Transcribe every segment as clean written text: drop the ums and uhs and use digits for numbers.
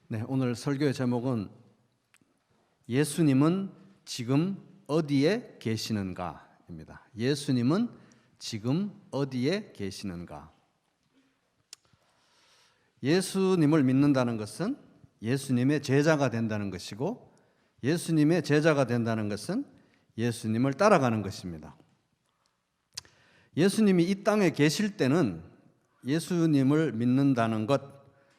네, 오늘 설교의 제목은 예수님은 지금 어디에 계시는가입니다. 예수님은 지금 어디에 계시는가? 예수님을 믿는다는 것은 예수님의 제자가 된다는 것이고, 예수님의 제자가 된다는 것은 예수님을 따라가는 것입니다. 예수님이 이 땅에 계실 때는 예수님을 믿는다는 것,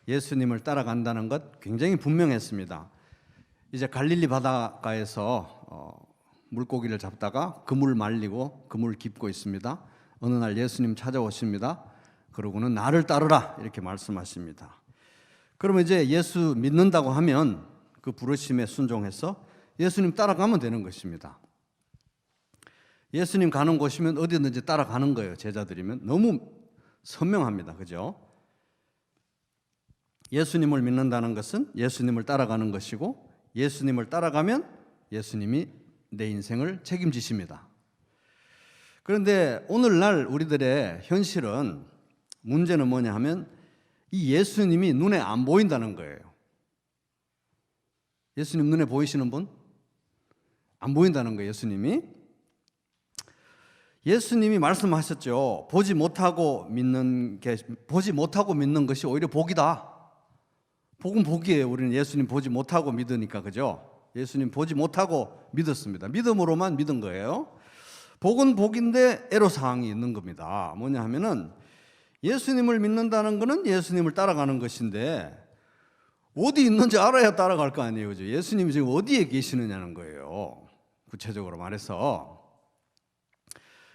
예수님을 따라간다는 것 굉장히 분명했습니다. 이제 갈릴리 바닷가에서 물고기를 잡다가 그물 말리고 그물 깁고 있습니다. 어느 날 예수님 찾아오십니다. 그러고는 나를 따르라 이렇게 말씀하십니다. 그러면 이제 예수 믿는다고 하면 그 부르심에 순종해서 예수님 따라가면 되는 것입니다. 예수님 가는 곳이면 어디든지 따라가는 거예요. 제자들이면 너무 선명합니다. 그죠? 예수님을 믿는다는 것은 예수님을 따라가는 것이고, 예수님을 따라가면 예수님이 내 인생을 책임지십니다. 그런데 오늘날 우리들의 현실은, 문제는 뭐냐 하면 이 예수님이 눈에 안 보인다는 거예요. 예수님 눈에 보이시는 분? 안 보인다는 거예요. 예수님이 말씀하셨죠. 보지 못하고 믿는 것이 오히려 복이다. 복은 복이에요. 우리는 예수님 보지 못하고 믿으니까, 그죠? 예수님 보지 못하고 믿었습니다. 믿음으로만 믿은 거예요. 복은 복인데 애로사항이 있는 겁니다. 뭐냐 하면은 예수님을 믿는다는 것은 예수님을 따라가는 것인데 어디 있는지 알아야 따라갈 거 아니에요. 그죠? 예수님이 지금 어디에 계시느냐는 거예요. 구체적으로 말해서.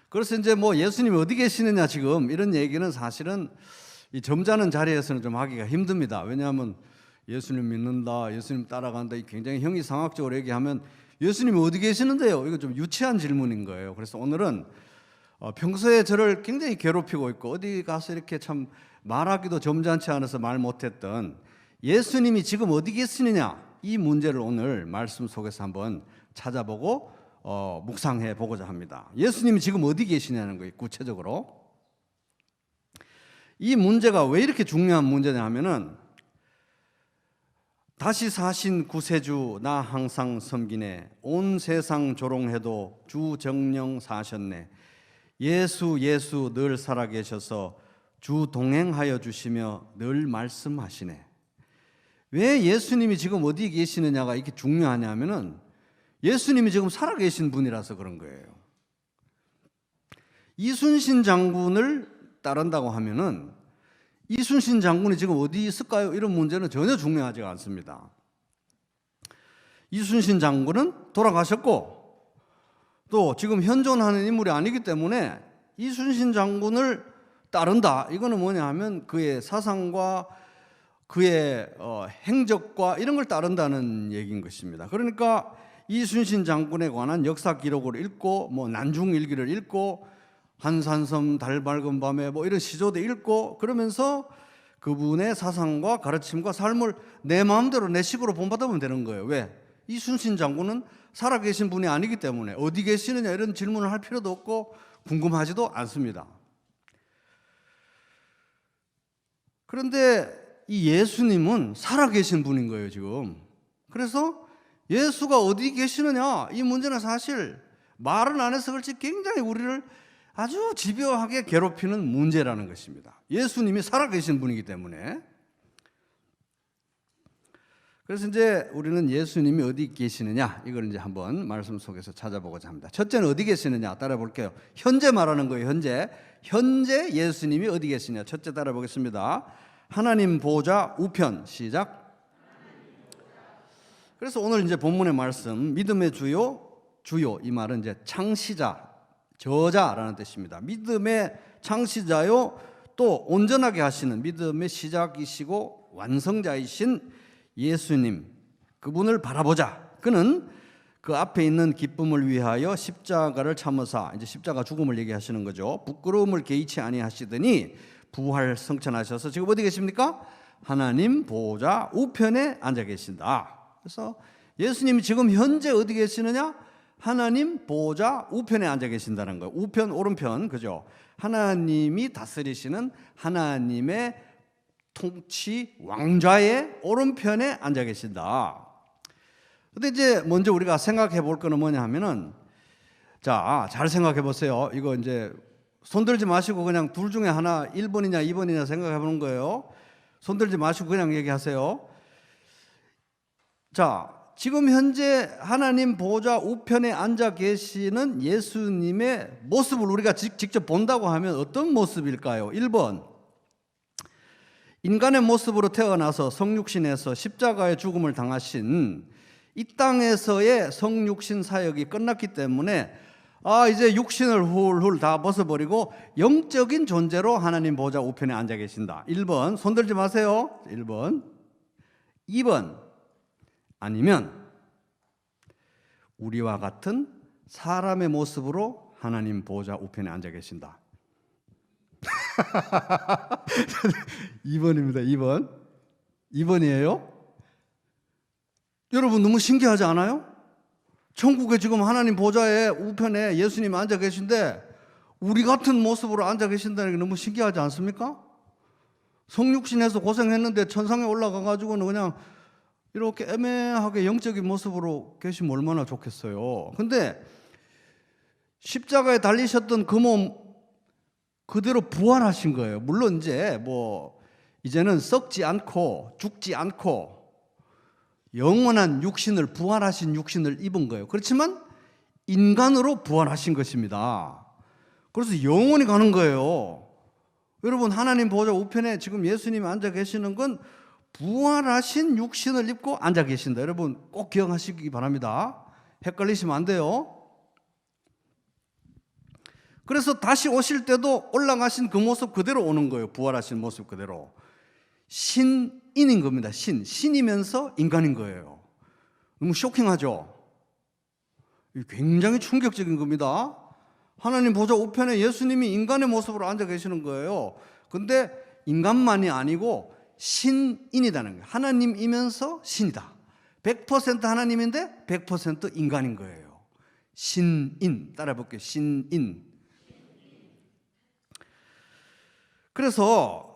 그래서 이제 뭐 예수님이 어디 계시느냐 지금 이런 얘기는 사실은 이 점잖은 자리에서는 좀 하기가 힘듭니다. 왜냐하면 예수님 믿는다, 예수님 따라간다, 굉장히 형이상학적으로 얘기하면 예수님이 어디 계시는데요? 이거 좀 유치한 질문인 거예요. 그래서 오늘은 평소에 저를 굉장히 괴롭히고 있고 어디 가서 이렇게 참 말하기도 점잖지 않아서 말 못했던 예수님이 지금 어디 계시느냐, 이 문제를 오늘 말씀 속에서 한번 찾아보고 묵상해 보고자 합니다. 예수님이 지금 어디 계시냐는 거예요. 구체적으로 이 문제가 왜 이렇게 중요한 문제냐 하면은, 다시 사신 구세주 나 항상 섬기네, 온 세상 조롱해도 주 정령 사셨네, 예수 예수 늘 살아계셔서 주 동행하여 주시며 늘 말씀하시네. 왜 예수님이 지금 어디 계시느냐가 이렇게 중요하냐면은 예수님이 지금 살아계신 분이라서 그런 거예요. 이순신 장군을 따른다고 하면은 이순신 장군이 지금 어디 있을까요? 이런 문제는 전혀 중요하지 않습니다. 이순신 장군은 돌아가셨고 또 지금 현존하는 인물이 아니기 때문에 이순신 장군을 따른다, 이거는 뭐냐 하면 그의 사상과 그의 행적과 이런 걸 따른다는 얘기인 것입니다. 그러니까 이순신 장군에 관한 역사 기록을 읽고 뭐 난중일기를 읽고 한산섬 달 밝은 밤에 뭐 이런 시조도 읽고 그러면서 그분의 사상과 가르침과 삶을 내 마음대로 내 식으로 본받으면 되는 거예요. 왜? 이순신 장군은 살아계신 분이 아니기 때문에 어디 계시느냐 이런 질문을 할 필요도 없고 궁금하지도 않습니다. 그런데 이 예수님은 살아계신 분인 거예요 지금. 그래서 예수가 어디 계시느냐, 이 문제는 사실 말은 안 해서 그렇지 굉장히 우리를 아주 집요하게 괴롭히는 문제라는 것입니다. 예수님이 살아계신 분이기 때문에. 그래서 이제 우리는 예수님이 어디 계시느냐, 이걸 이제 한번 말씀 속에서 찾아보고자 합니다. 첫째는 어디 계시느냐 따라 볼게요. 현재 말하는 거예요. 현재 예수님이 어디 계시냐. 첫째 따라 보겠습니다. 하나님 보좌 우편. 시작. 그래서 오늘 이제 본문의 말씀, 믿음의 주요 이 말은 이제 창시자, 저자라는 뜻입니다. 믿음의 창시자요, 또 온전하게 하시는 믿음의 시작이시고 완성자이신 예수님, 그분을 바라보자. 그는 그 앞에 있는 기쁨을 위하여 십자가를 참으사, 이제 십자가 죽음을 얘기하시는 거죠. 부끄러움을 개의치 아니하시더니 부활 성천하셔서 지금 어디 계십니까? 하나님 보좌 우편에 앉아 계신다. 그래서 예수님이 지금 현재 어디 계시느냐? 하나님 보좌 우편에 앉아 계신다는 거예요. 우편, 오른편, 그죠? 하나님이 다스리시는 하나님의 통치 왕좌의 오른편에 앉아 계신다. 근데 이제 먼저 우리가 생각해 볼 거는 뭐냐 하면은, 자, 잘 생각해 보세요. 이거 이제 손 들지 마시고 그냥 둘 중에 하나 1번이냐 2번이냐 생각해 보는 거예요. 손 들지 마시고 그냥 얘기하세요. 자, 지금 현재 하나님 보좌 우편에 앉아 계시는 예수님의 모습을 우리가 직접 본다고 하면 어떤 모습일까요? 1번, 인간의 모습으로 태어나서 성육신에서 십자가의 죽음을 당하신 이 땅에서의 성육신 사역이 끝났기 때문에 이제 육신을 훌훌 다 벗어버리고 영적인 존재로 하나님 보좌 우편에 앉아 계신다. 1번, 손 들지 마세요. 1번. 2번, 아니면 우리와 같은 사람의 모습으로 하나님 보좌 우편에 앉아 계신다. 2번입니다. 2번. 2번이에요. 여러분 너무 신기하지 않아요? 천국에 지금 하나님 보좌의 우편에 예수님이 앉아 계신데 우리 같은 모습으로 앉아 계신다는 게 너무 신기하지 않습니까? 성육신에서 고생했는데 천상에 올라가 가지고는 그냥 이렇게 애매하게 영적인 모습으로 계시면 얼마나 좋겠어요. 근데 십자가에 달리셨던 그 몸 그대로 부활하신 거예요. 물론 이제는 썩지 않고 죽지 않고 영원한 육신을, 부활하신 육신을 입은 거예요. 그렇지만 인간으로 부활하신 것입니다. 그래서 영원히 가는 거예요. 여러분, 하나님 보좌 우편에 지금 예수님이 앉아 계시는 건 부활하신 육신을 입고 앉아 계신다. 여러분 꼭 기억하시기 바랍니다. 헷갈리시면 안 돼요. 그래서 다시 오실 때도 올라가신 그 모습 그대로 오는 거예요. 부활하신 모습 그대로. 신인인 겁니다. 신이면서 인간인 거예요. 너무 쇼킹하죠? 굉장히 충격적인 겁니다. 하나님 보좌 우편에 예수님이 인간의 모습으로 앉아 계시는 거예요. 근데 인간만이 아니고 신인이라는 거예요. 하나님이면서 신이다. 100% 하나님인데 100% 인간인 거예요. 신인. 따라 볼게요. 신인. 그래서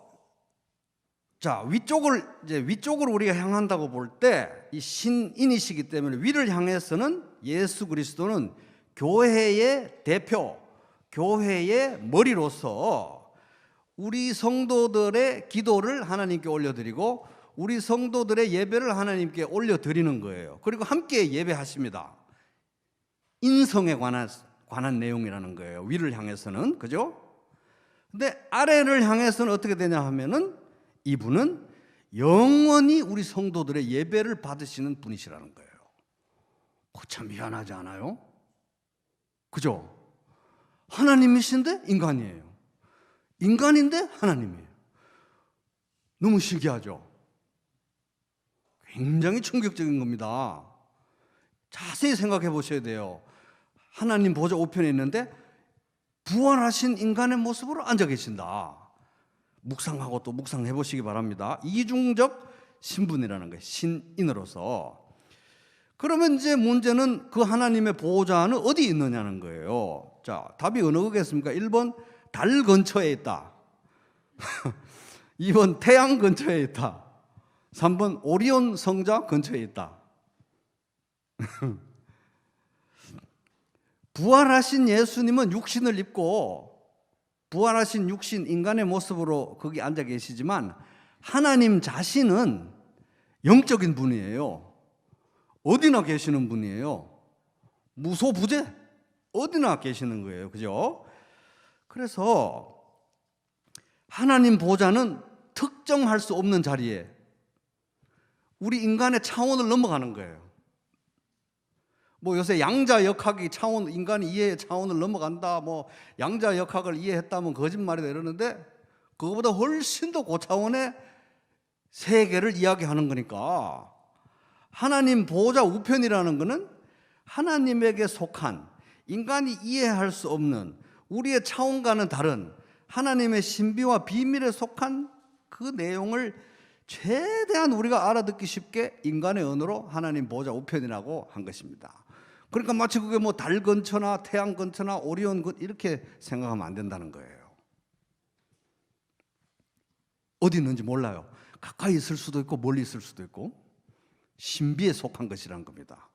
자, 위쪽으로 우리가 향한다고 볼 때 이 신인이시기 때문에 위를 향해서는 예수 그리스도는 교회의 대표, 교회의 머리로서 우리 성도들의 기도를 하나님께 올려드리고 우리 성도들의 예배를 하나님께 올려드리는 거예요. 그리고 함께 예배하십니다. 인성에 관한 내용이라는 거예요. 위를 향해서는. 그죠? 근데 아래를 향해서는 어떻게 되냐 하면은 이분은 영원히 우리 성도들의 예배를 받으시는 분이시라는 거예요. 참 미안하지 않아요? 그죠? 하나님이신데 인간이에요. 인간인데 하나님이에요. 너무 신기하죠? 굉장히 충격적인 겁니다. 자세히 생각해 보셔야 돼요. 하나님 보좌 우편에 있는데 부활하신 인간의 모습으로 앉아 계신다. 묵상하고 또 묵상해 보시기 바랍니다. 이중적 신분이라는 거예요. 신인으로서. 그러면 이제 문제는 그 하나님의 보좌는 어디 있느냐는 거예요. 자, 답이 어느 거겠습니까? 1번 달 근처에 있다. 2번 태양 근처에 있다. 3번 오리온 성자 근처에 있다. 부활하신 예수님은 육신을 입고 부활하신 육신 인간의 모습으로 거기 앉아 계시지만 하나님 자신은 영적인 분이에요. 어디나 계시는 분이에요. 무소부재 어디나 계시는 거예요. 그죠? 그래서 하나님 보좌는 특정할 수 없는 자리에 우리 인간의 차원을 넘어가는 거예요. 요새 양자 역학이 차원, 인간이 이해의 차원을 넘어간다, 양자 역학을 이해했다면 거짓말이다 이러는데 그거보다 훨씬 더 고차원의 세계를 이야기하는 거니까 하나님 보좌 우편이라는 것은 하나님에게 속한 인간이 이해할 수 없는 우리의 차원과는 다른 하나님의 신비와 비밀에 속한 그 내용을 최대한 우리가 알아듣기 쉽게 인간의 언어로 하나님 보좌 우편이라고 한 것입니다. 그러니까 마치 그게 달 근처나 태양 근처나 오리온 근처 이렇게 생각하면 안 된다는 거예요. 어디 있는지 몰라요. 가까이 있을 수도 있고 멀리 있을 수도 있고 신비에 속한 것이라는 겁니다.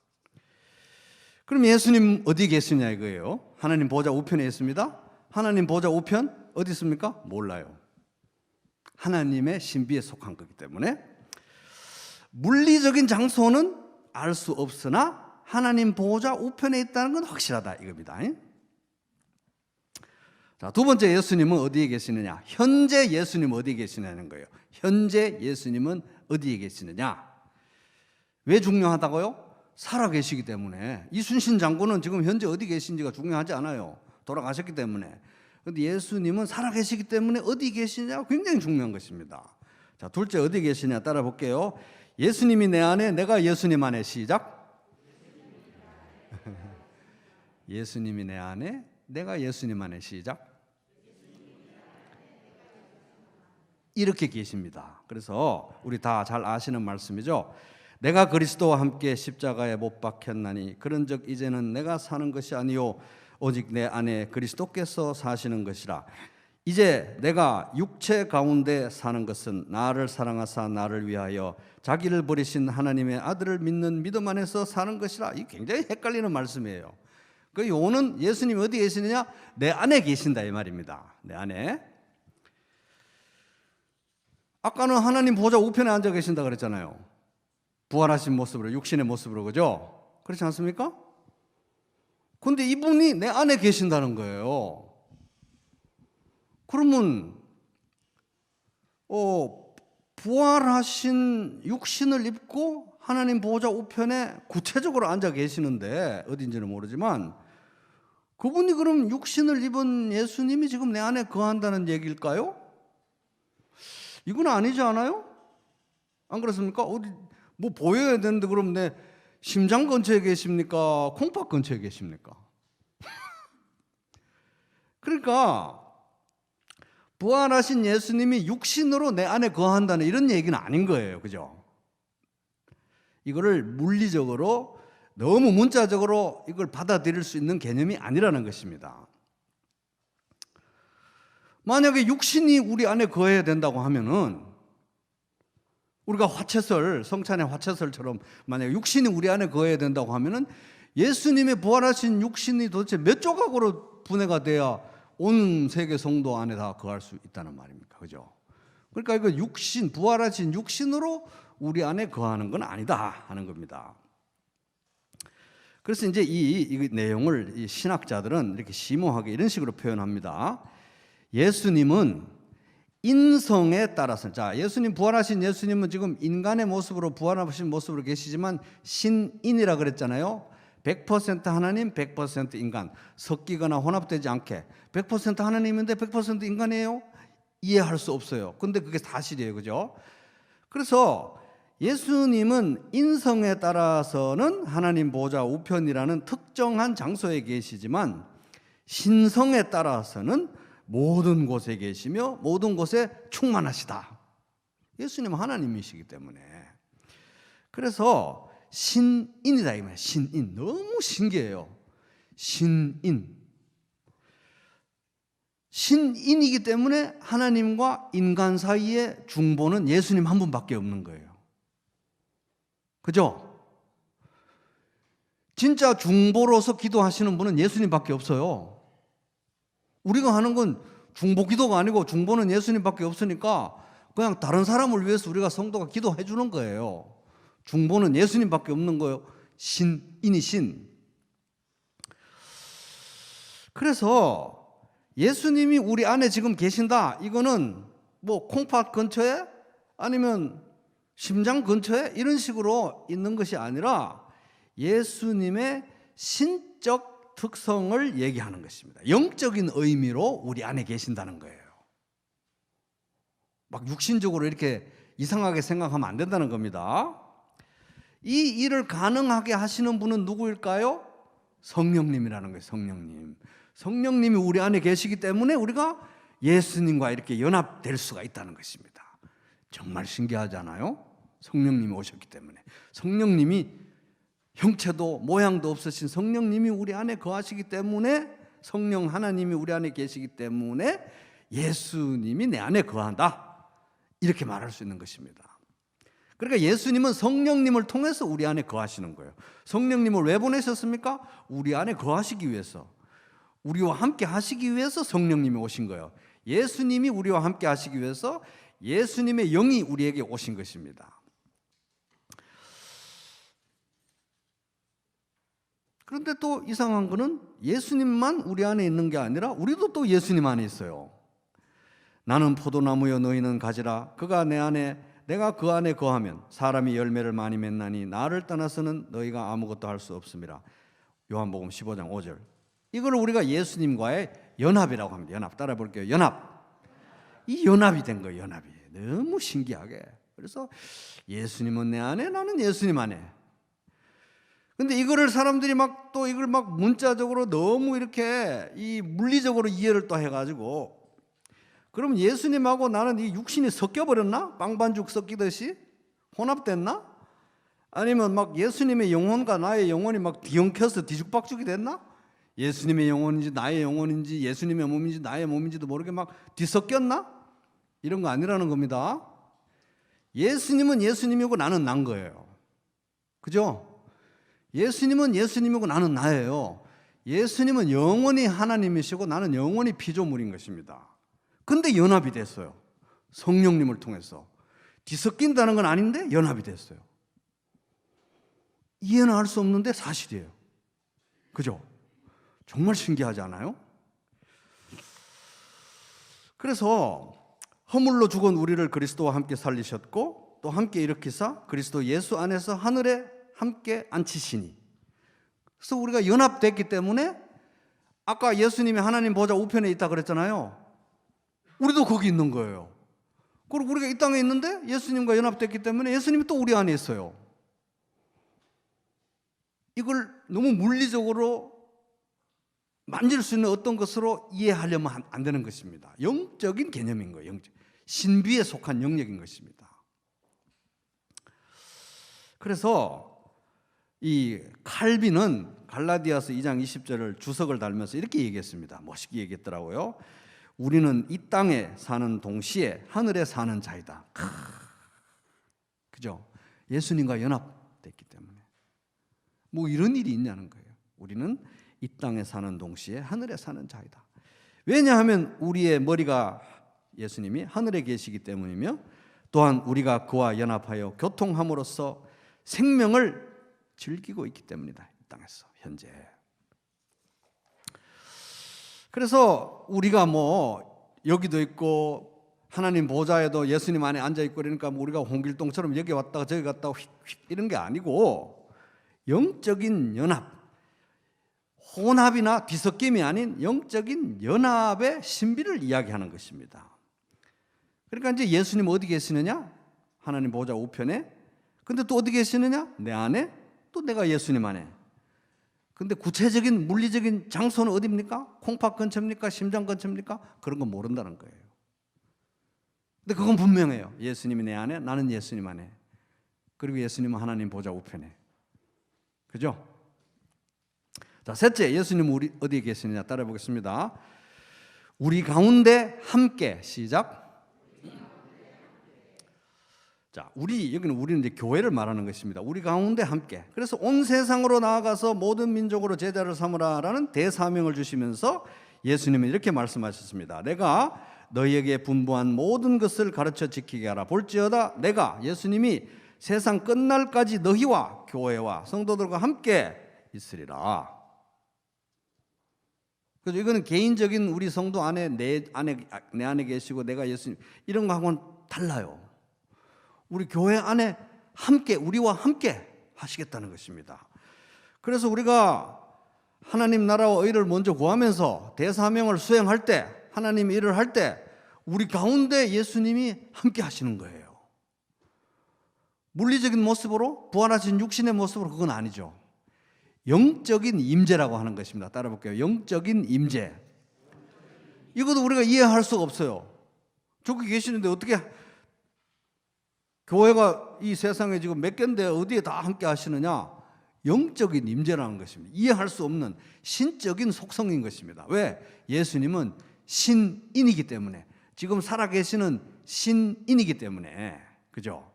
그럼 예수님 어디 계시냐 이거예요. 하나님 보좌 우편에 있습니다. 하나님 보좌 우편 어디 있습니까? 몰라요. 하나님의 신비에 속한 거기 때문에 물리적인 장소는 알 수 없으나 하나님 보좌 우편에 있다는 건 확실하다 이겁니다. 자, 두 번째 예수님은 어디에 계시느냐? 현재 예수님은 어디에 계시냐는 거예요. 현재 예수님은 어디에 계시느냐? 왜 중요하다고요? 살아 계시기 때문에. 이순신 장군은 지금 현재 어디 계신지가 중요하지 않아요. 돌아가셨기 때문에. 그런데 예수님은 살아 계시기 때문에 어디 계시냐가 굉장히 중요한 것입니다. 자, 둘째 어디 계시냐 따라 볼게요. 예수님이 내 안에, 내가 예수님 안에. 시작. 예수님이 내 안에, 내가 예수님 안에. 시작. 이렇게 계십니다. 그래서 우리 다 잘 아시는 말씀이죠. 내가 그리스도와 함께 십자가에 못 박혔나니 그런즉 이제는 내가 사는 것이 아니요 오직 내 안에 그리스도께서 사시는 것이라. 이제 내가 육체 가운데 사는 것은 나를 사랑하사 나를 위하여 자기를 버리신 하나님의 아들을 믿는 믿음 안에서 사는 것이라. 이 굉장히 헷갈리는 말씀이에요. 그 요는 예수님이 어디 계시느냐? 내 안에 계신다 이 말입니다. 내 안에. 아까는 하나님 보좌 우편에 앉아 계신다 그랬잖아요. 부활하신 모습으로, 육신의 모습으로, 그죠? 그렇지 않습니까? 근데 이분이 내 안에 계신다는 거예요. 그러면 부활하신 육신을 입고 하나님 보좌 우편에 구체적으로 앉아 계시는데 어딘지는 모르지만 그분이 그럼 육신을 입은 예수님이 지금 내 안에 거한다는 얘기일까요? 이건 아니지 않아요? 안 그렇습니까? 어디 뭐 보여야 되는데 그럼 내 심장 근처에 계십니까? 콩팥 근처에 계십니까? 그러니까 부활하신 예수님이 육신으로 내 안에 거한다는 이런 얘기는 아닌 거예요. 그죠? 이거를 물리적으로 너무 문자적으로 이걸 받아들일 수 있는 개념이 아니라는 것입니다. 만약에 육신이 우리 안에 거해야 된다고 하면은 우리가 화채설, 성찬의 화채설처럼 만약에 육신이 우리 안에 거해야 된다고 하면은 예수님의 부활하신 육신이 도대체 몇 조각으로 분해가 돼야 온 세계 성도 안에 다 거할 수 있다는 말입니까? 그죠? 그러니까 이거 육신, 부활하신 육신으로 우리 안에 거하는 건 아니다 하는 겁니다. 그래서 이제 이 내용을 이 신학자들은 이렇게 심오하게 이런 식으로 표현합니다. 예수님은 인성에 따라서, 자, 예수님 부활하신 예수님은 지금 인간의 모습으로 부활하신 모습으로 계시지만 신인이라 그랬잖아요. 100% 하나님, 100% 인간, 섞이거나 혼합되지 않게 100% 하나님인데 100% 인간이에요? 이해할 수 없어요. 근데 그게 사실이에요. 그죠? 그래서 예수님은 인성에 따라서는 하나님 보좌 우편이라는 특정한 장소에 계시지만 신성에 따라서는 모든 곳에 계시며 모든 곳에 충만하시다. 예수님은 하나님이시기 때문에. 그래서 신인이다 이 말이에요. 신인. 너무 신기해요. 신인. 신인이기 때문에 하나님과 인간 사이의 중보는 예수님 한 분밖에 없는 거예요. 그죠? 진짜 중보로서 기도하시는 분은 예수님밖에 없어요. 우리가 하는 건 중보 기도가 아니고 중보는 예수님밖에 없으니까 그냥 다른 사람을 위해서 우리가 성도가 기도해 주는 거예요. 중보는 예수님밖에 없는 거예요. 신인이신. 그래서 예수님이 우리 안에 지금 계신다. 이거는 뭐 콩팥 근처에 아니면 심장 근처에 이런 식으로 있는 것이 아니라 예수님의 신적 특성을 얘기하는 것입니다. 영적인 의미로 우리 안에 계신다는 거예요. 막 육신적으로 이렇게 이상하게 생각하면 안 된다는 겁니다. 이 일을 가능하게 하시는 분은 누구일까요? 성령님이라는 거예요. 성령님. 성령님이 우리 안에 계시기 때문에 우리가 예수님과 이렇게 연합될 수가 있다는 것입니다. 정말 신기하지 않아요? 성령님이 오셨기 때문에. 성령님이 형체도 모양도 없으신 성령님이 우리 안에 거하시기 때문에, 성령 하나님이 우리 안에 계시기 때문에 예수님이 내 안에 거한다. 이렇게 말할 수 있는 것입니다. 그러니까 예수님은 성령님을 통해서 우리 안에 거하시는 거예요. 성령님을 왜 보내셨습니까? 우리 안에 거하시기 위해서, 우리와 함께 하시기 위해서 성령님이 오신 거예요. 예수님이 우리와 함께 하시기 위해서 예수님의 영이 우리에게 오신 것입니다. 그런데 또 이상한 거는 예수님만 우리 안에 있는 게 아니라 우리도 또 예수님 안에 있어요. 나는 포도나무여 너희는 가지라. 그가 내 안에 내가 그 안에 거하면 사람이 열매를 많이 맺나니 나를 떠나서는 너희가 아무것도 할 수 없음이라. 요한복음 15장 5절. 이걸 우리가 예수님과의 연합이라고 합니다. 연합. 따라 볼게요. 연합. 이 연합이 된 거예요. 연합이. 너무 신기하게. 그래서 예수님은 내 안에, 나는 예수님 안에. 근데 이거를 사람들이 막 또 이걸 막 문자적으로 너무 이렇게 이 물리적으로 이해를 또 해가지고, 그럼 예수님하고 나는 이 육신이 섞여버렸나? 빵반죽 섞이듯이? 혼합됐나? 아니면 막 예수님의 영혼과 나의 영혼이 막 뒤엉켜서 뒤죽박죽이 됐나? 예수님의 영혼인지 나의 영혼인지 예수님의 몸인지 나의 몸인지도 모르게 막 뒤섞였나? 이런 거 아니라는 겁니다. 예수님은 예수님이고 나는 난 거예요. 그죠? 예수님은 예수님이고 나는 나예요. 예수님은 영원히 하나님이시고 나는 영원히 피조물인 것입니다. 근데 연합이 됐어요. 성령님을 통해서. 뒤섞인다는 건 아닌데 연합이 됐어요. 이해는 할 수 없는데 사실이에요. 그죠? 정말 신기하지 않아요? 그래서 허물로 죽은 우리를 그리스도와 함께 살리셨고 또 함께 일으키사 그리스도 예수 안에서 하늘에 함께 앉히시니. 그래서 우리가 연합됐기 때문에 아까 예수님이 하나님 보좌 우편에 있다 그랬잖아요. 우리도 거기 있는 거예요. 그리고 우리가 이 땅에 있는데 예수님과 연합됐기 때문에 예수님이 또 우리 안에 있어요. 이걸 너무 물리적으로 만질 수 있는 어떤 것으로 이해하려면 안 되는 것입니다. 영적인 개념인 거예요. 신비에 속한 영역인 것입니다. 그래서 이 칼빈은 갈라디아서 2장 20절을 주석을 달면서 이렇게 얘기했습니다. 멋있게 얘기했더라고요. 우리는 이 땅에 사는 동시에 하늘에 사는 자이다. 그죠? 예수님과 연합됐기 때문에. 뭐 이런 일이 있냐는 거예요. 우리는 이 땅에 사는 동시에 하늘에 사는 자이다. 왜냐하면 우리의 머리가 예수님이 하늘에 계시기 때문이며 또한 우리가 그와 연합하여 교통함으로써 생명을 즐기고 있기 때문이다. 이 땅에서 현재. 그래서 우리가 뭐 여기도 있고 하나님 보좌에도 예수님 안에 앉아 있고 그러니까 뭐 우리가 홍길동처럼 여기 왔다가 저기 갔다가 휙휙 이런 게 아니고 영적인 연합, 혼합이나 뒤섞임이 아닌 영적인 연합의 신비를 이야기하는 것입니다. 그러니까 이제 예수님 어디 계시느냐? 하나님 보좌 우편에. 근데 또 어디 계시느냐? 내 안에, 또 내가 예수님 안에. 근데 구체적인 물리적인 장소는 어디입니까? 콩팥 근처입니까? 심장 근처입니까? 그런 건 모른다는 거예요. 근데 그건 분명해요. 예수님이 내 안에, 나는 예수님 안에. 그리고 예수님은 하나님 보좌 우편에. 그죠? 자, 셋째, 예수님은 우리 어디에 계시느냐 따라 보겠습니다. 우리 가운데 함께. 시작. 자, 여기는 우리는 이제 교회를 말하는 것입니다. 우리 가운데 함께. 그래서 온 세상으로 나아가서 모든 민족으로 제자를 삼으라라는 대사명을 주시면서 예수님은 이렇게 말씀하셨습니다. 내가 너희에게 분부한 모든 것을 가르쳐 지키게 하라. 볼지어다 내가 예수님이 세상 끝날까지 너희와 교회와 성도들과 함께 있으리라. 그래서 이거는 개인적인 우리 성도 안에 내 안에 계시고 내가 예수님 이런 거하고는 달라요. 우리 교회 안에 함께, 우리와 함께 하시겠다는 것입니다. 그래서 우리가 하나님 나라와 의를 먼저 구하면서 대사명을 수행할 때, 하나님 일을 할 때 우리 가운데 예수님이 함께 하시는 거예요. 물리적인 모습으로, 부활하신 육신의 모습으로 그건 아니죠. 영적인 임재라고 하는 것입니다. 따라 볼게요. 영적인 임재. 이것도 우리가 이해할 수가 없어요. 저기 계시는데 어떻게 교회가 이 세상에 지금 몇 개인데 어디에 다 함께 하시느냐? 영적인 임재라는 것입니다. 이해할 수 없는 신적인 속성인 것입니다. 왜? 예수님은 신인이기 때문에, 지금 살아계시는 신인이기 때문에, 그죠?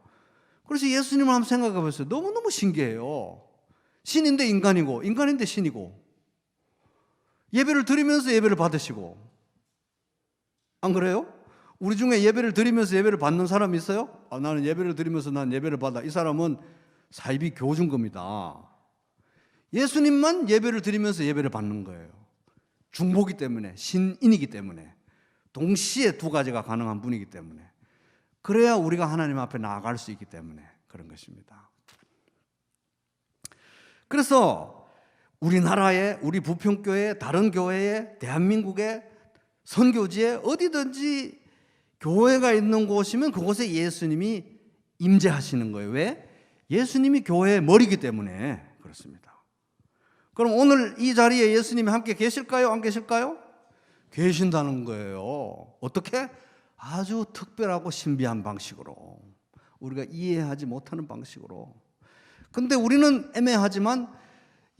그래서 예수님을 한번 생각해 보세요. 너무너무 신기해요. 신인데 인간이고, 인간인데 신이고, 예배를 드리면서 예배를 받으시고. 안 그래요? 우리 중에 예배를 드리면서 예배를 받는 사람이 있어요? 나는 예배를 드리면서 난 예배를 받아. 이 사람은 사이비 교준 겁니다. 예수님만 예배를 드리면서 예배를 받는 거예요. 중보기 때문에, 신인이기 때문에, 동시에 두 가지가 가능한 분이기 때문에, 그래야 우리가 하나님 앞에 나아갈 수 있기 때문에 그런 것입니다. 그래서 우리나라에, 우리 부평교회, 다른 교회에, 대한민국에, 선교지에 어디든지 교회가 있는 곳이면 그곳에 예수님이 임재하시는 거예요. 왜? 예수님이 교회의 머리이기 때문에 그렇습니다. 그럼 오늘 이 자리에 예수님이 함께 계실까요? 안 계실까요? 계신다는 거예요. 어떻게? 아주 특별하고 신비한 방식으로, 우리가 이해하지 못하는 방식으로. 근데 우리는 애매하지만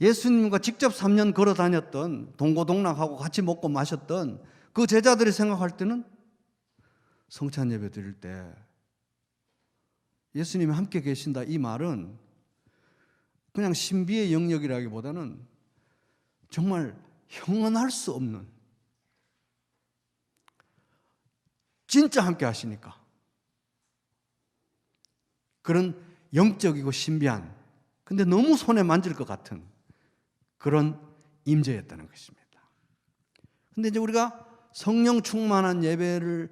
예수님과 직접 3년 걸어 다녔던, 동고동락하고 같이 먹고 마셨던 그 제자들이 생각할 때는 성찬 예배 드릴 때 예수님이 함께 계신다, 이 말은 그냥 신비의 영역이라기보다는 정말 형언할 수 없는, 진짜 함께 하시니까 그런 영적이고 신비한, 근데 너무 손에 만질 것 같은 그런 임재였다는 것입니다. 근데 이제 우리가 성령 충만한 예배를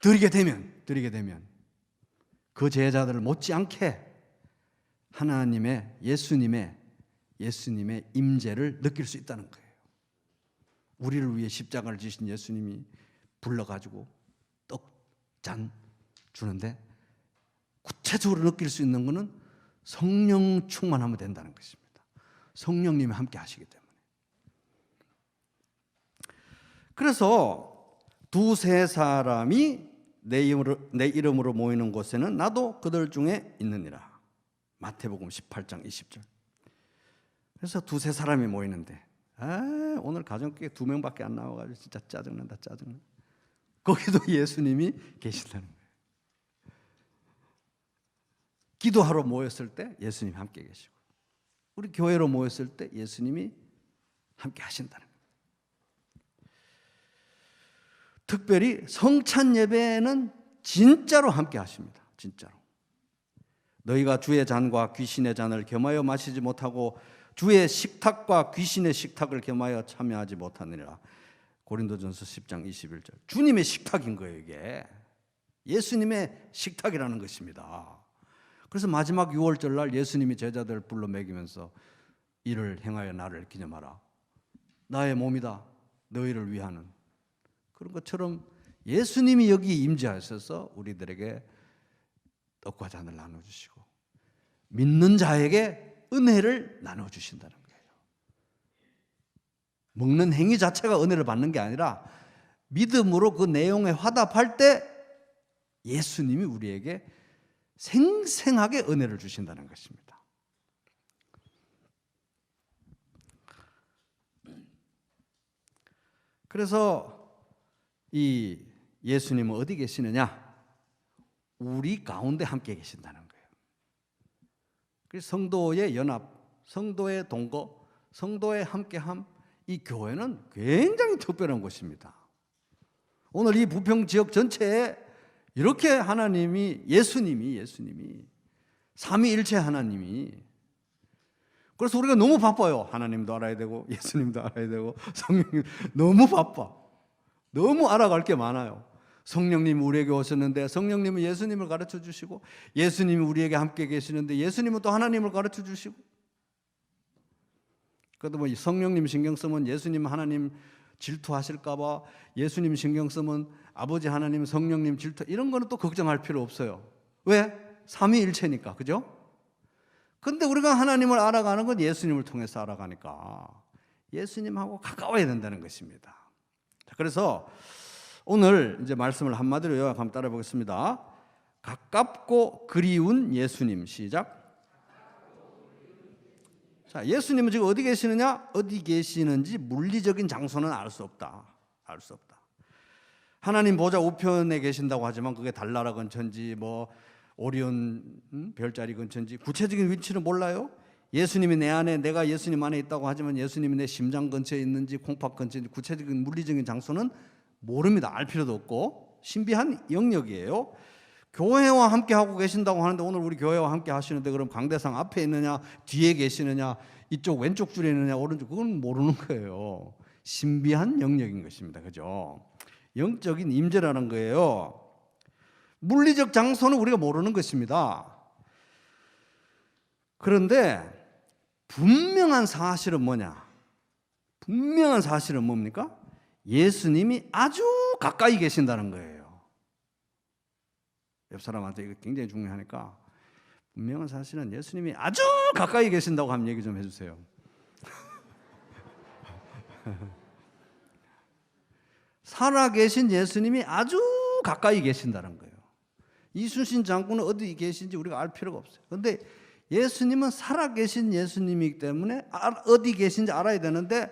드리게 되면 그 제자들을 못지않게 하나님의, 예수님의 임재를 느낄 수 있다는 거예요. 우리를 위해 십자가를 지신 예수님이 불러가지고 떡, 잔 주는데 구체적으로 느낄 수 있는 것은 성령 충만하면 된다는 것입니다. 성령님이 함께 하시기 때문에. 그래서 두세 사람이 내 이름으로 모이는 곳에는 나도 그들 중에 있느니라. 마태복음 18장 20절. 그래서 두세 사람이 모이는데, 오늘 가정교회 2명밖에 안 나와가지고 진짜 짜증난다. 거기도 예수님이 계시다는 거예요. 기도하러 모였을 때 예수님이 함께 계시고, 우리 교회로 모였을 때 예수님이 함께 하신다는 거예요. 특별히 성찬 예배는 진짜로 함께 하십니다. 진짜로. 너희가 주의 잔과 귀신의 잔을 겸하여 마시지 못하고 주의 식탁과 귀신의 식탁을 겸하여 참여하지 못하느니라. 고린도전서 10장 21절. 주님의 식탁인 거예요, 이게. 예수님의 식탁이라는 것입니다. 그래서 마지막 6월절 날 예수님이 제자들을 불러 먹이면서 이를 행하여 나를 기념하라. 나의 몸이다. 너희를 위하는. 그런 것처럼 예수님이 여기 임재하셔서 우리들에게 떡과 잔을 나눠주시고 믿는 자에게 은혜를 나눠주신다는 거예요. 먹는 행위 자체가 은혜를 받는 게 아니라 믿음으로 그 내용에 화답할 때 예수님이 우리에게 생생하게 은혜를 주신다는 것입니다. 그래서 이 예수님은 어디 계시느냐? 우리 가운데 함께 계신다는 거예요. 그래서 성도의 연합, 성도의 동거, 성도의 함께함, 이 교회는 굉장히 특별한 곳입니다. 오늘 이 부평 지역 전체에 이렇게 하나님이, 예수님이 삼위일체 하나님이, 그래서 우리가 너무 바빠요. 하나님도 알아야 되고 예수님도 알아야 되고 성령님, 너무 바빠. 너무 알아갈 게 많아요. 성령님이 우리에게 오셨는데 성령님은 예수님을 가르쳐 주시고, 예수님이 우리에게 함께 계시는데 예수님은 또 하나님을 가르쳐 주시고, 그래도 뭐 성령님 신경 쓰면 예수님 하나님 질투하실까 봐, 예수님 신경 쓰면 아버지 하나님 성령님 질투, 이런 거는 또 걱정할 필요 없어요. 왜? 삼위일체니까. 그죠? 근데 우리가 하나님을 알아가는 건 예수님을 통해서 알아가니까 예수님하고 가까워야 된다는 것입니다. 그래서 오늘 이제 말씀을 한마디로 요약 한번 따라 보겠습니다. 가깝고 그리운 예수님. 시작. 자, 예수님은 지금 어디 계시느냐? 어디 계시는지 물리적인 장소는 알 수 없다. 하나님 보좌 우편에 계신다고 하지만 그게 달나라 근처인지 뭐 오리온 별자리 근처인지 구체적인 위치는 몰라요. 예수님이 내 안에, 내가 예수님 안에 있다고 하지만 예수님이 내 심장 근처에 있는지 콩팥 근처인지 구체적인 물리적인 장소는 모릅니다. 알 필요도 없고 신비한 영역이에요. 교회와 함께 하고 계신다고 하는데 오늘 우리 교회와 함께 하시는데 그럼 강대상 앞에 있느냐 뒤에 계시느냐 이쪽 왼쪽 줄에 있느냐 오른쪽, 그건 모르는 거예요. 신비한 영역인 것입니다. 그죠? 영적인 임재라는 거예요. 물리적 장소는 우리가 모르는 것입니다. 그런데 분명한 사실은 뭐냐? 분명한 사실은 뭡니까? 예수님이 아주 가까이 계신다는 거예요. 옆 사람한테 이거 굉장히 중요하니까 분명한 사실은 예수님이 아주 가까이 계신다고 한번 얘기 좀 해주세요. 살아계신 예수님이 아주 가까이 계신다는 거예요. 이순신 장군은 어디 계신지 우리가 알 필요가 없어요. 그런데 예수님은 살아계신 예수님이기 때문에 어디 계신지 알아야 되는데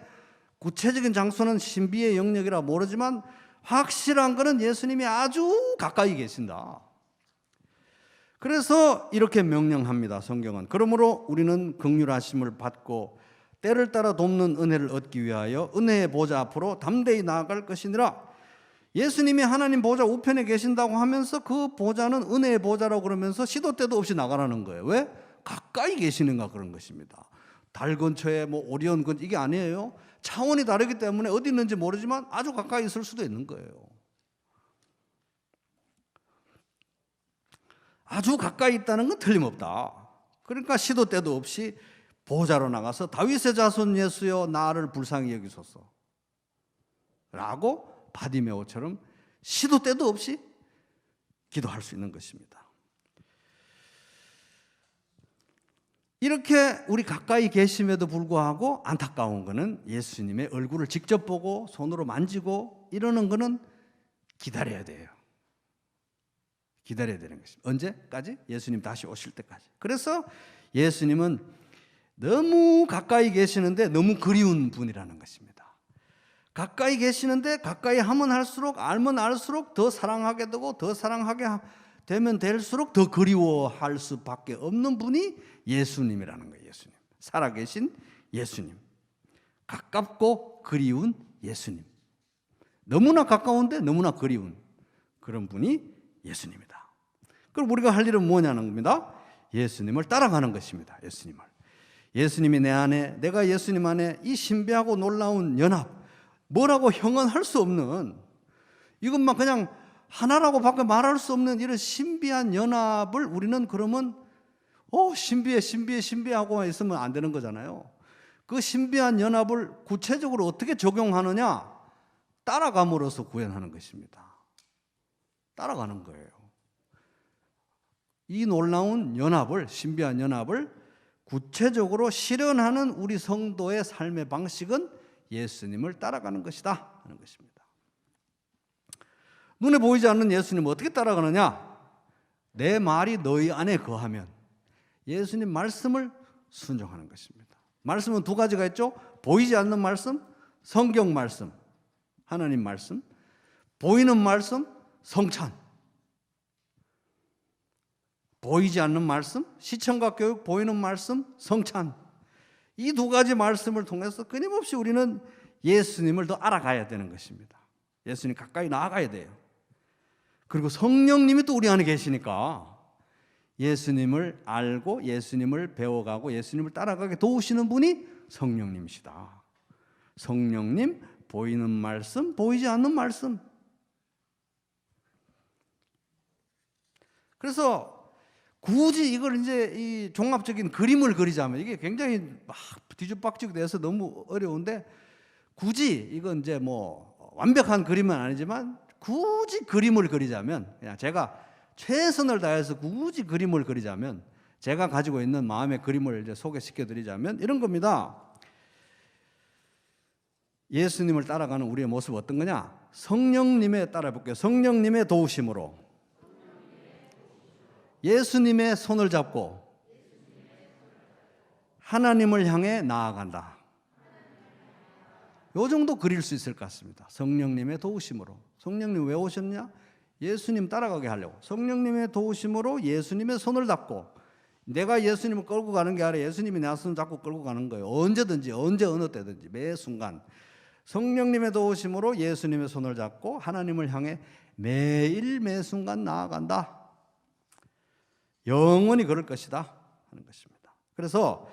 구체적인 장소는 신비의 영역이라 모르지만 확실한 것은 예수님이 아주 가까이 계신다. 그래서 이렇게 명령합니다. 성경은. 그러므로 우리는 긍휼하심을 받고 때를 따라 돕는 은혜를 얻기 위하여 은혜의 보좌 앞으로 담대히 나아갈 것이니라. 예수님이 하나님 보좌 우편에 계신다고 하면서 그 보좌는 은혜의 보좌라고 그러면서 시도 때도 없이 나가라는 거예요. 왜? 가까이 계시는가 그런 것입니다. 달 근처에 뭐 오리온 근처 이게 아니에요. 차원이 다르기 때문에 어디 있는지 모르지만 아주 가까이 있을 수도 있는 거예요. 아주 가까이 있다는 건 틀림없다. 그러니까 시도 때도 없이 보좌로 나가서 다윗의 자손 예수여 나를 불쌍히 여기소서 라고 바디메오처럼 시도 때도 없이 기도할 수 있는 것입니다. 이렇게 우리 가까이 계심에도 불구하고 안타까운 것은 예수님의 얼굴을 직접 보고 손으로 만지고 이러는 것은 기다려야 돼요. 기다려야 되는 것입니다. 언제까지? 예수님 다시 오실 때까지. 그래서 예수님은 너무 가까이 계시는데 너무 그리운 분이라는 것입니다. 가까이 계시는데 가까이 하면 할수록 알면 알수록 더 사랑하게 되고 더 사랑하게 되면 될수록 더 그리워할 수밖에 없는 분이 예수님이라는 거예요. 예수님. 살아계신 예수님. 가깝고 그리운 예수님. 너무나 가까운데 너무나 그리운 그런 분이 예수님이다. 그럼 우리가 할 일은 뭐냐는 겁니다. 예수님을 따라가는 것입니다. 예수님이 내 안에, 내가 예수님 안에 이 신비하고 놀라운 연합, 뭐라고 형언할 수 없는, 이것만 그냥 하나라고 밖에 말할 수 없는 이런 신비한 연합을 우리는 그러면 신비하고 있으면 안 되는 거잖아요. 그 신비한 연합을 구체적으로 어떻게 적용하느냐? 따라감으로써 구현하는 것입니다. 따라가는 거예요. 이 놀라운 연합을, 신비한 연합을 구체적으로 실현하는 우리 성도의 삶의 방식은 예수님을 따라가는 것이다 하는 것입니다. 눈에 보이지 않는 예수님을 어떻게 따라가느냐? 내 말이 너희 안에 거하면 예수님 말씀을 순종하는 것입니다. 말씀은 두 가지가 있죠. 보이지 않는 말씀, 성경 말씀, 하나님 말씀. 보이는 말씀, 성찬. 보이지 않는 말씀, 시청각 교육, 보이는 말씀, 성찬. 이 두 가지 말씀을 통해서 끊임없이 우리는 예수님을 더 알아가야 되는 것입니다. 예수님 가까이 나아가야 돼요. 그리고 성령님이 또 우리 안에 계시니까 예수님을 알고 예수님을 배워가고 예수님을 따라가게 도우시는 분이 성령님이시다. 성령님, 보이는 말씀, 보이지 않는 말씀. 그래서 굳이 이걸 이제 이 종합적인 그림을 그리자면 이게 굉장히 막 뒤죽박죽 돼서 너무 어려운데 굳이 이건 이제 뭐 완벽한 그림은 아니지만 굳이 그림을 그리자면 그냥 제가 최선을 다해서 굳이 그림을 그리자면 제가 가지고 있는 마음의 그림을 이제 소개시켜 드리자면 이런 겁니다. 예수님을 따라가는 우리의 모습은 어떤 거냐? 성령님의 따라 볼게요. 성령님의 도우심으로 예수님의 손을 잡고 하나님을 향해 나아간다. 요 정도 그릴 수 있을 것 같습니다. 성령님의 도우심으로. 성령님 왜 오셨냐? 예수님 따라가게 하려고. 성령님의 도우심으로 예수님의 손을 잡고, 내가 예수님을 끌고 가는 게 아니라 예수님이 내 손을 잡고 끌고 가는 거예요. 언제든지, 언제 어느 때든지, 매 순간. 성령님의 도우심으로 예수님의 손을 잡고 하나님을 향해 매일 매 순간 나아간다. 영원히 그럴 것이다 하는 것입니다. 그래서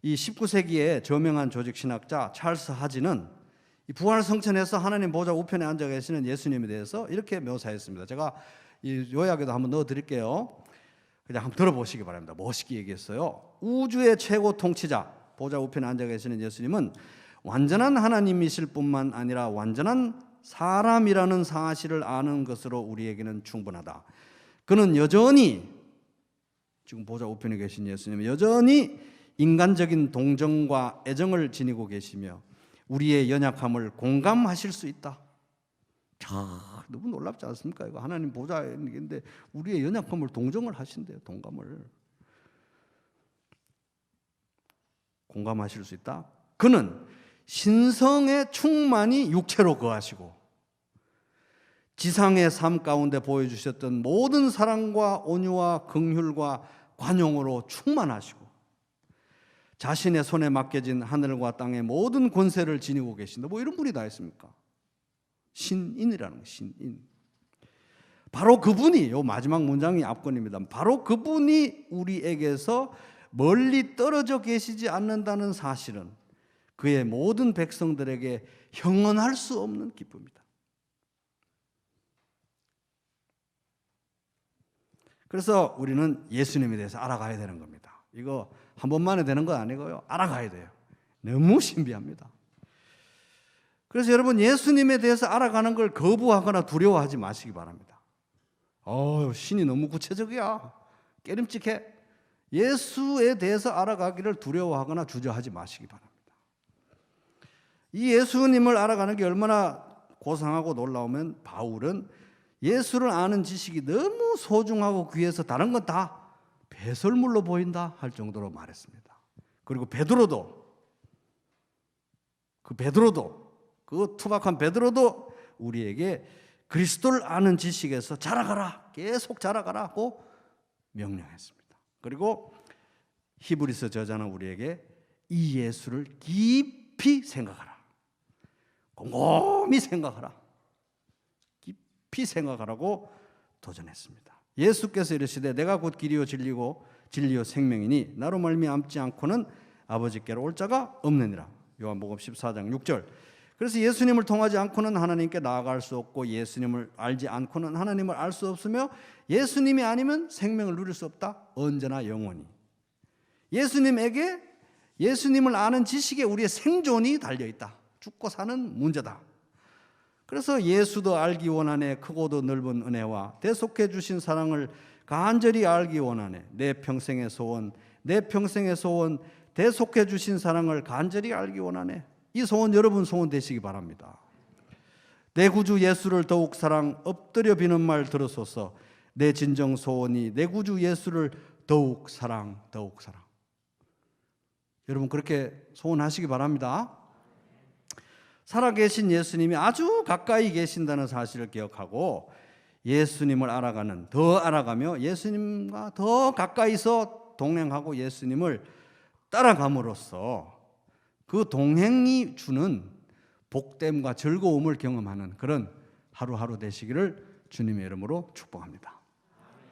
이 19세기의 저명한 조직신학자 찰스 하지는 이 부활 성천에서 하나님 보좌 우편에 앉아 계시는 예수님에 대해서 이렇게 묘사했습니다. 제가 이 요약에도 한번 넣어드릴게요. 그냥 한번 들어보시기 바랍니다. 멋있게 얘기했어요. 우주의 최고 통치자, 보좌 우편에 앉아 계시는 예수님은 완전한 하나님이실 뿐만 아니라 완전한 사람이라는 사실을 아는 것으로 우리에게는 충분하다. 그는 여전히, 지금 보좌 우편에 계신 예수님은 여전히 인간적인 동정과 애정을 지니고 계시며 우리의 연약함을 공감하실 수 있다. 너무 놀랍지 않습니까? 이거 하나님 보좌에 있는데 우리의 연약함을 동정을 하신대요. 동감을. 공감하실 수 있다. 그는 신성의 충만이 육체로 거하시고 지상의 삶 가운데 보여주셨던 모든 사랑과 온유와 긍휼과 관용으로 충만하시고 자신의 손에 맡겨진 하늘과 땅의 모든 권세를 지니고 계신다. 뭐 이런 분이 다 있습니까? 신인이라는 거예요. 신인. 바로 그분이, 요 마지막 문장이 압권입니다. 바로 그분이 우리에게서 멀리 떨어져 계시지 않는다는 사실은 그의 모든 백성들에게 형언할 수 없는 기쁨이다. 그래서 우리는 예수님에 대해서 알아가야 되는 겁니다. 이거 한 번만에 되는 거 아니고요. 알아가야 돼요. 너무 신비합니다. 그래서 여러분 예수님에 대해서 알아가는 걸 거부하거나 두려워하지 마시기 바랍니다. 신이 너무 구체적이야. 깨름직해. 예수에 대해서 알아가기를 두려워하거나 주저하지 마시기 바랍니다. 이 예수님을 알아가는 게 얼마나 고상하고 놀라우면 바울은 예수를 아는 지식이 너무 소중하고 귀해서 다른 건 다 배설물로 보인다 할 정도로 말했습니다. 그리고 베드로도 그 투박한 베드로도 우리에게 그리스도를 아는 지식에서 자라가라, 계속 자라가라고 명령했습니다. 그리고 히브리서 저자는 우리에게 이 예수를 깊이 생각하라, 곰곰이 생각하라, 깊이 생각하라고 도전했습니다. 예수께서 이르시되 내가 곧 길이요 진리요 생명이니 나로 말미암지 않고는 아버지께로 올 자가 없느니라. 요한복음 14장 6절. 그래서 예수님을 통하지 않고는 하나님께 나아갈 수 없고 예수님을 알지 않고는 하나님을 알 수 없으며 예수님이 아니면 생명을 누릴 수 없다. 언제나 영원히. 예수님을 아는 지식에 우리의 생존이 달려있다. 죽고 사는 문제다. 그래서 예수도 알기 원하네. 크고도 넓은 은혜와 대속해 주신 사랑을 간절히 알기 원하네. 내 평생의 소원 대속해 주신 사랑을 간절히 알기 원하네. 이 소원 여러분 소원 되시기 바랍니다. 내 구주 예수를 더욱 사랑 엎드려 비는 말 들으소서. 내 진정 소원이 내 구주 예수를 더욱 사랑. 여러분 그렇게 소원하시기 바랍니다. 살아계신 예수님이 아주 가까이 계신다는 사실을 기억하고 예수님을 더 알아가며 예수님과 더 가까이서 동행하고 예수님을 따라감으로써 그 동행이 주는 복됨과 즐거움을 경험하는 그런 하루하루 되시기를 주님의 이름으로 축복합니다.